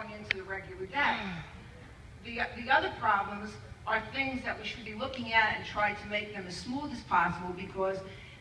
going into the regular day. The other problems are things that we should be looking at and try to make them as smooth as possible, because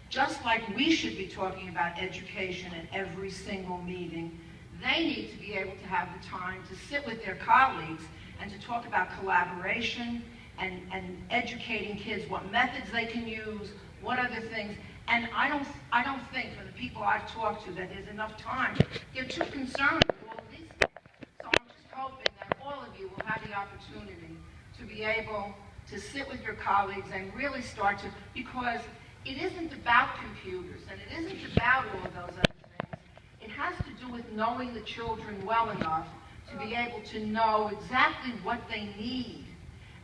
just like we should be talking about education at every single meeting, they need to be able to have the time to sit with their colleagues and to talk about collaboration and educating kids what methods they can use, what other things. And I don't think, from the people I've talked to, that there's enough time. They're too concerned with all of these things. So I'm just hoping that all of you will have the opportunity to be able to sit with your colleagues and really start to, because it isn't about computers and it isn't about all of those other things. It has to do with knowing the children well enough to be able to know exactly what they need,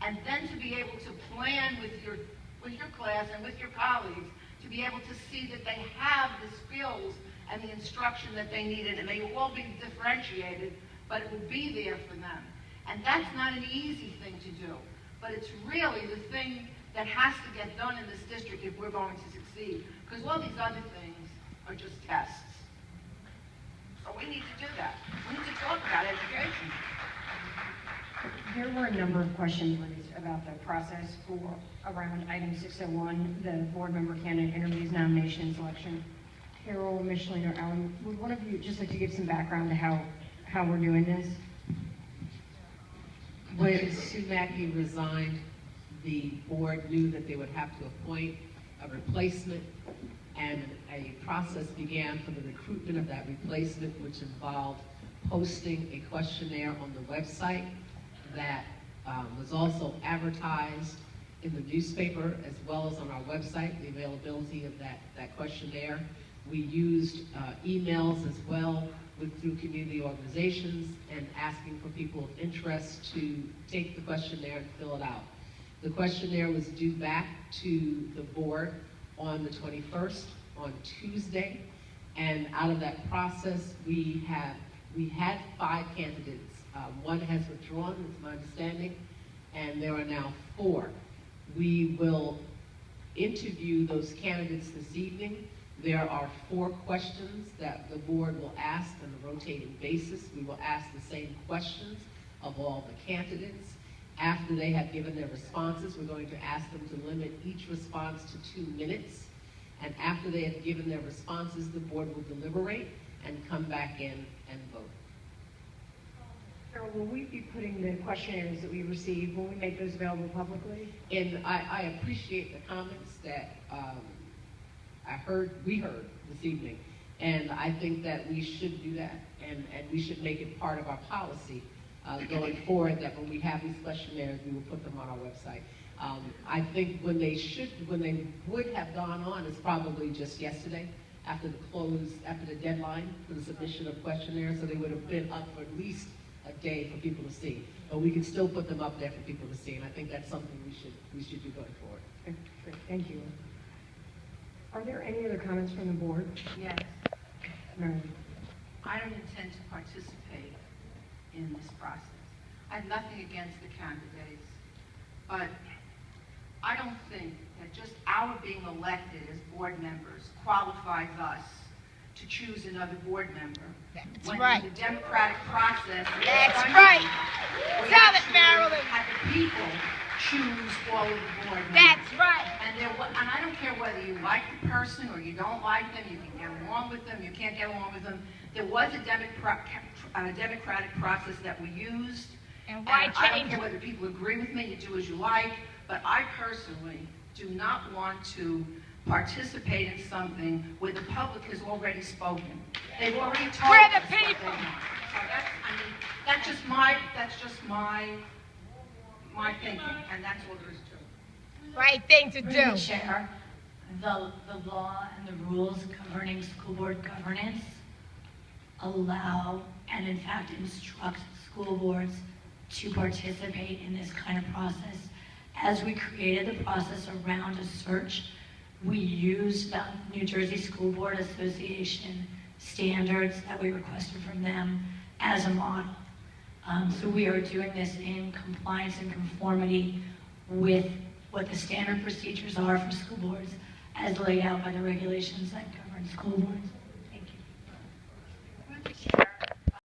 and then to be able to plan with your class and with your colleagues to be able to see that they have the skills and the instruction that they need, and they will all be differentiated, but it will be there for them. And that's not an easy thing to do, but it's really the thing that has to get done in this district if we're going to succeed, because all these other things are just tests. So we need to do that. We need to talk about education. There were a number of questions raised about the process for around item 601, the board member candidate interviews, nomination, and selection. Carol, Micheline, or Alan, would one of you just like to give some background to how we're doing this? When Sue Mackey resigned, the board knew that they would have to appoint a replacement, and a process began for the recruitment of that replacement, which involved posting a questionnaire on the website that was also advertised in the newspaper as well as on our website, the availability of that questionnaire. We used emails as well through community organizations and asking for people of interest to take the questionnaire and fill it out. The questionnaire was due back to the board on the 21st, on Tuesday, and out of that process, we had 5 candidates. One has withdrawn, it's my understanding, and there are now 4. We will interview those candidates this evening. There are 4 questions that the board will ask on a rotating basis. We will ask the same questions of all the candidates. After they have given their responses, we're going to ask them to limit each response to 2 minutes. And after they have given their responses, the board will deliberate and come back in and vote. Carol, will we be putting the questionnaires that we receive, will we make those available publicly? And I appreciate the comments that we heard this evening. And I think that we should do that, and we should make it part of our policy going forward, that when we have these questionnaires, we will put them on our website. I think when they would have gone on is probably just yesterday, after the deadline for the submission of questionnaires, so they would have been up for at least a day for people to see. But we can still put them up there for people to see, and I think that's something we should do going forward. Okay, great. Thank you. Are there any other comments from the board? Yes. Marilyn. I don't intend to participate in this process. I have nothing against the candidates, but I don't think that just our being elected as board members qualifies us to choose another board member. That's when right. The democratic process. That's right. Tell it, Marilyn. Have the people choose all of the board members. That's right. And I don't care whether you like the person or you don't like them, you can get along with them, you can't get along with them. There was a democratic process that we used. And why I don't change care it? whether people agree with me, you do as you like, but I personally do not want to participate in something where the public has already spoken. They've already told We're us the what they people. want. So that's just my thinking, and that's all there is to it. Right thing to Through do. the chair, the law and the rules governing school board governance allow and in fact instruct school boards to participate in this kind of process. As we created the process around a search, we used the New Jersey School Board Association standards that we requested from them as a model. So we are doing this in compliance and conformity with what the standard procedures are for school boards as laid out by the regulations that govern school boards. Thank you.